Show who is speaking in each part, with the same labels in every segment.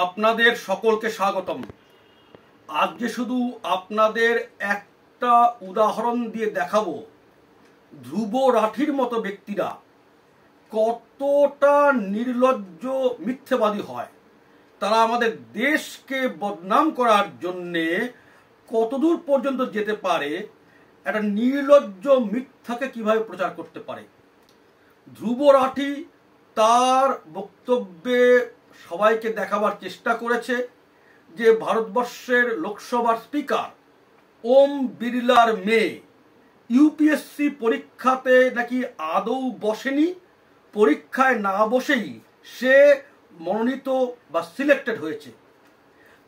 Speaker 1: আপনাদের সকলকে স্বাগতম। আজকে শুধু আপনাদের একটা উদাহরণ দিয়ে দেখাবো ধ্রুব রাঠির মতো ব্যক্তিরা কতটা নির্লজ্জ মিথ্যেবাদী হয়। তারা আমাদের দেশকে বদনাম করার জন্যে কতদূর পর্যন্ত যেতে পারে, একটা নির্লজ্জ মিথ্যাকে কিভাবে প্রচার করতে পারে। ধ্রুব রাঠি তার বক্তব্যে সবাইকে দেখাবার চেষ্টা করেছে যে ভারতবর্ষের লোকসভার স্পিকার ওম বিড়লার মেয়ে ইউপিএসসি পরীক্ষাতে নাকি আদৌ বসেনি, পরীক্ষায় না বসেই সে মনোনীত বা সিলেক্টেড হয়েছে।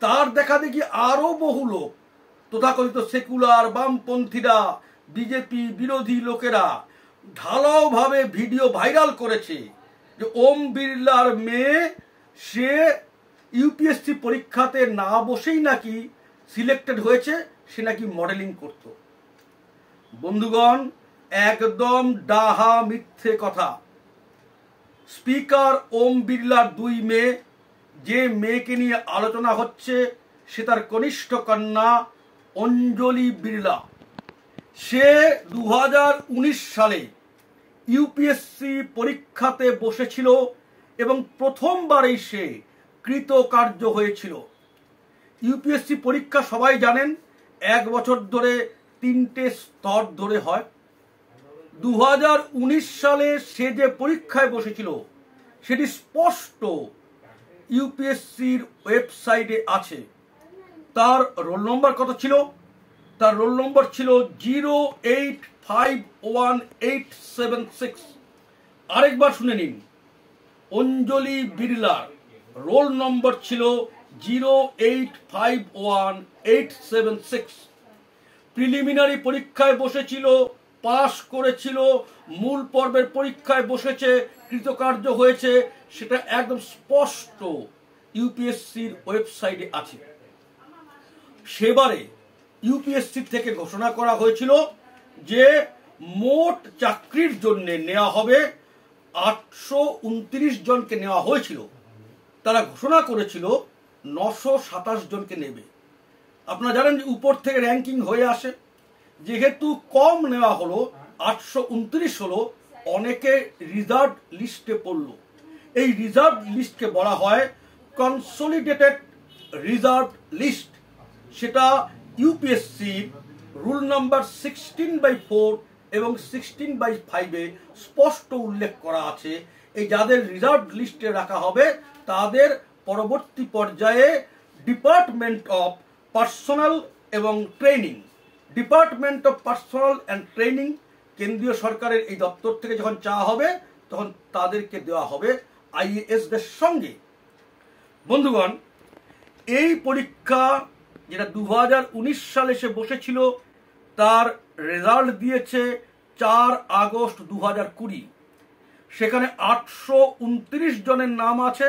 Speaker 1: তার দেখা দেখি আরও বহু লোক, তথাকথিত সেকুলার বামপন্থীরা, বিজেপি বিরোধী লোকেরা ঢালাওভাবে ভিডিও ভাইরাল করেছে যে ওম বিড়লার মেয়ে সে ইউপিএসসি পরীক্ষাতে না বসেই নাকি সিলেক্টেড হয়েছে, সে নাকি মডেলিং করত। বন্ধুগণ, একদম ডাহা মিথ্যে কথা। স্পিকার ওম বিড়লার দুই মেয়ে, যে মেয়েকে নিয়ে আলোচনা হচ্ছে সে তার কনিষ্ঠ কন্যা অঞ্জলি বিড়লা। সে 2019 সালে ইউপিএসসি পরীক্ষাতে বসেছিল এবং প্রথমবারেই সে কৃতকার্য হয়েছিল। ইউপিএসসি পরীক্ষা সবাই জানেন 1 বছর ধরে 3টে স্তর ধরে হয়। 2019 সালে সে যে পরীক্ষায় বসেছিল সেটি স্পষ্ট ইউপিএসসির ওয়েবসাইটে আছে। তার রোল নম্বর কত ছিল? তার রোল নম্বর ছিল 0851876। আরেকবার শুনে নিন, অঞ্জলি বিড়লার রোল নম্বর ছিল 0851876। প্রিলিমিনারি পরীক্ষায় বসেছিল, পাশ করেছিল, মূল পর্বের পরীক্ষায় বসেছে, কৃতকার্য হয়েছে, সেটা একদম স্পষ্ট ইউপিএসসির ওয়েবসাইটে আছে। সেবারে ইউপিএসসি থেকে ঘোষণা করা হয়েছিল যে মোট চাকরির জন্য নেওয়া হবে 829 জনকে নেওয়া হয়েছিল। তারা ঘোষণা করেছিল 927 জনকে নেবে। আপনারা জানেন যে উপর থেকে র্যাঙ্কিং হয়ে আসে, যেহেতু কম নেওয়া হলো, 829 হলো, অনেকে রিজার্ভ লিস্টে পড়ল। এই রিজার্ভ লিস্টকে বলা হয় কনসলিডেটেড রিজার্ভ লিস্ট। সেটা ইউপিএসসি রুল নাম্বার 16/4 এবং 16/5 স্পষ্ট উল্লেখ করা আছে। এই যাদের রিজার্ভ লিস্টে রাখা হবে তাদের পরবর্তী পর্যায়ে ডিপার্টমেন্ট অফ পার্সোনাল এবং training, department of personal and training কেন্দ্রীয় সরকারের এই দপ্তর থেকে যখন চাওয়া হবে তখন তাদেরকে দেওয়া হবে আইএএসদের সঙ্গে। বন্ধুগণ, এই পরীক্ষা যেটা 2019 সালে সে বসেছিল তার রেজাল্ট দিয়েছে 4 আগস্ট 2020। সেখানে 829 জনের নাম আছে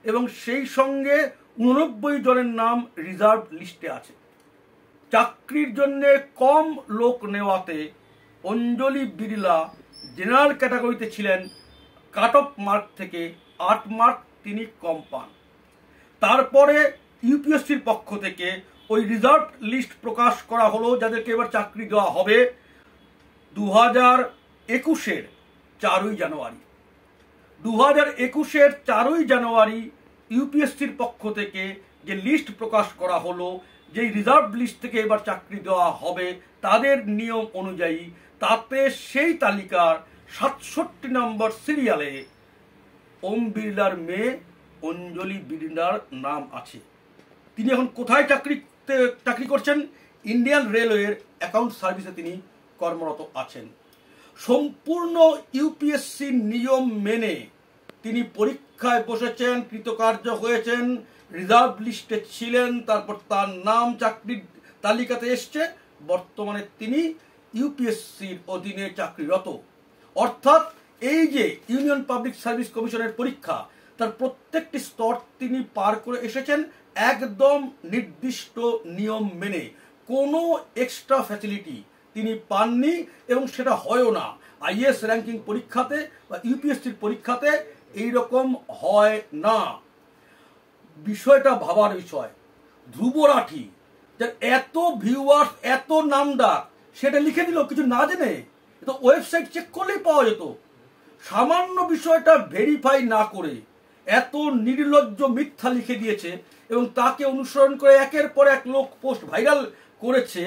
Speaker 1: এবং সেই সঙ্গে 89 জনের নাম রিজার্ভ লিস্টে আছে। চাকরির জন্য কম লোক নেওয়াতে অঞ্জলি বিড়লা জেনারেল ক্যাটাগরিতে ছিলেন, কাট অফ মার্ক থেকে 8 মার্ক তিনি কম পান। তারপরে ইউপিএসসির পক্ষ থেকে ওই রিজার্ভ লিস্ট প্রকাশ করা হলো যাদেরকে এবার চাকরি দেওয়া হবে 2021-এর 4ই জানুয়ারি। 2021-এর 4ই জানুয়ারি ইউপিএসসির পক্ষ থেকে যে লিস্ট প্রকাশ করা হলো, যেই রিজার্ভ লিস্ট থেকে এবার চাকরি দেওয়া হবে তাদের নিয়ম অনুযায়ী, তাতে সেই তালিকার 67 নম্বর সিরিয়ালে ওম বিড়লার মেয়ে অঞ্জলি বিড়লার নাম আছে। তিনি এখন কোথায় চাকরি করছেন? ইন্ডিয়ান রেলওয়ের অ্যাকাউন্ট সার্ভিসে তিনি কর্মরত আছেন। সম্পূর্ণ ইউপিএসসি নিয়ম মেনে তিনি পরীক্ষায় বসেছেন, কৃতকার্য হয়েছেন, রিজার্ভ লিস্টে ছিলেন, তারপর তার নাম চাকরির তালিকাতে এসছে। বর্তমানে তিনি ইউপিএসসির অধীনে চাকরিরত। অর্থাৎ এই যে ইউনিয়ন পাবলিক সার্ভিস কমিশনের পরীক্ষা, তার প্রত্যেকটি স্তর তিনি পার করে এসেছেন একদম নির্দিষ্ট নিয়ম মেনে। কোনো এক্সট্রা ফ্যাসিলিটি তিনি পাননি এবং সেটা হয়ও না। আইএএস র্যাঙ্কিং পরীক্ষাতে বা ইউপিএসসির পরীক্ষাতে এইরকম হয় না। বিষয়টা ভাবার বিষয়। ধ্রুব রাঠি যার এত ভিউয়ার্স, এত নামডাক, সেটা লিখে দিল কিছু না জেনে। তো ওয়েবসাইট চেক করলেই পাওয়া যেত। সামান্য বিষয়টা ভেরিফাই না করে এত নির্লজ্জ মিথ্যা লিখে দিয়েছে এবং তাকে অনুসরণ করে একের পর এক লোক পোস্ট ভাইরাল করেছে।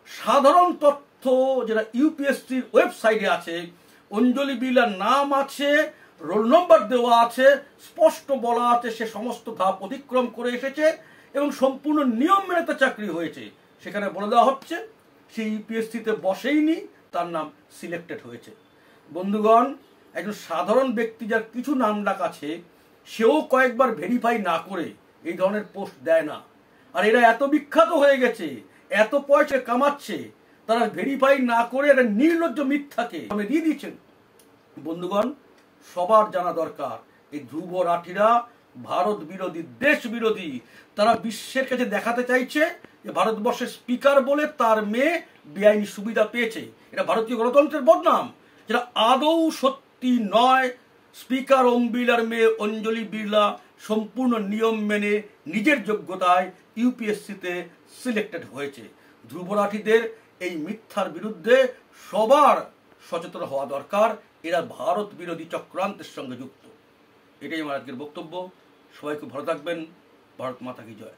Speaker 1: সাধারণ তথ্য যেটা ইউপিএসসির ওয়েবসাইটে আছে, অঞ্জলি বিড়লার নাম আছে, রোল নম্বর দেওয়া আছে, স্পষ্ট বলা আছে সে সমস্ত ধাপ অতিক্রম করে এসেছে এবং সম্পূর্ণ নিয়ম মেনে তার চাকরি হয়েছে। সেখানে বলে দেওয়া হচ্ছে সে ইউপিএসসিতে বসেইনি, তার নাম সিলেক্টেড হয়েছে। বন্ধুগণ, একজন সাধারণ ব্যক্তি যার কিছু নাম ডাক আছে, সেও কয়েকবার ভেরিফাই না করে এই ধরনের পোস্ট দেয় না। আর এরা এত বিখ্যাত হয়ে গেছে, এত পয়সা কামাচ্ছে, তারা ভেরিফাই না করে একটা নির্লজ্জ মিথ্যাকে সামনে দিয়ে দিচ্ছেন। বন্ধুগণ, সবার জানা দরকার এই ধ্রুব রাঠিরা ভারত বিরোধী, দেশ বিরোধী। তারা বিশ্বের কাছে দেখাতে চাইছে যে ভারতবর্ষের স্পিকার বলে তার মেয়ে বেআইনি সুবিধা পেয়েছে। এটা ভারতীয় গণতন্ত্রের বদনাম, যেটা আদৌ সত্যি নয়। স্পিকার ওম বিড়লার মেয়ে অঞ্জলি বিড়লা সম্পূর্ণ নিয়ম মেনে নিজের যোগ্যতায় ইউপিএসসিতে সিলেক্টেড হয়েছে। ধ্রুব রাঠিদের এই মিথ্যার বিরুদ্ধে সবার সচেতন হওয়া দরকার। এরা ভারত বিরোধী চক্রান্তের সঙ্গে যুক্ত। এটাই আমার আজকের বক্তব্য। সবাই খুব ভালো থাকবেন। ভারত মাতা কি জয়।